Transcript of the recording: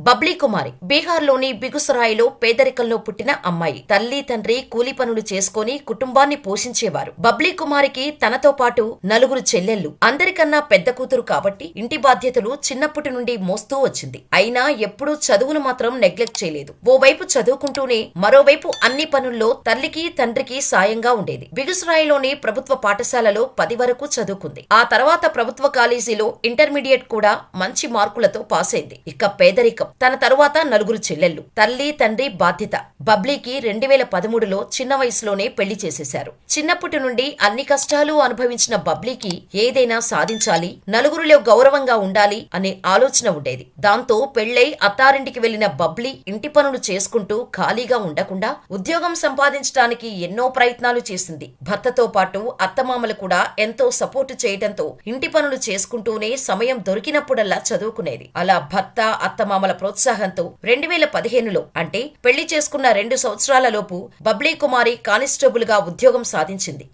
బబ్లీ కుమారి బీహార్లోని బిగుసరాయిలో పేదరికంలో పుట్టిన అమ్మాయి. తల్లి తండ్రి కూలి పనులు చేసుకుని కుటుంబాన్ని పోషించేవారు. బబ్లీ కుమారికి తనతో పాటు నలుగురు చెల్లెళ్లు. అందరికన్నా పెద్ద కూతురు కాబట్టి ఇంటి బాధ్యతలు చిన్నప్పటి నుండి మోస్తూ వచ్చింది. అయినా ఎప్పుడూ చదువును మాత్రం నెగ్లెక్ట్ చేయలేదు. ఓవైపు చదువుకుంటూనే మరోవైపు అన్ని పనుల్లో తల్లికి తండ్రికి సాయంగా ఉండేది. బిగుసరాయిలోని ప్రభుత్వ పాఠశాలలో 10 వరకు చదువుకుంది. ఆ తర్వాత ప్రభుత్వ కాలేజీలో ఇంటర్మీడియట్ కూడా మంచి మార్కులతో పాస్ అయింది. ఇక పేదరికం. తన తరువాత నలుగురు చెల్లెళ్లు. తల్లి తండ్రి బాధ్యత. బబ్లీకి 2013లో చిన్న వయసులోనే పెళ్లి చేసేశారు. చిన్నప్పటి నుండి అన్ని కష్టాలు అనుభవించిన బబ్లీకి ఏదైనా సాధించాలి, నలుగురిలో గౌరవంగా ఉండాలి అనే ఆలోచన ఉండేది. దాంతో పెళ్లై అత్తారింటికి వెళ్లిన బబ్లీ ఇంటి పనులు చేసుకుంటూ ఖాళీగా ఉండకుండా ఉద్యోగం సంపాదించడానికి ఎన్నో ప్రయత్నాలు చేసింది. భర్తతో పాటు అత్తమామలు కూడా ఎంతో సపోర్టు చేయడంతో ఇంటి పనులు చేసుకుంటూనే సమయం దొరికినప్పుడల్లా చదువుకునేది. అలా భర్త అత్తమామల ప్రోత్సాహంతో 2015లో అంటే పెళ్లి చేసుకున్న 2 సంవత్సరాల లోపు బబ్లీ కుమారి కానిస్టేబుల్ గా ఉద్యోగం సాధించింది.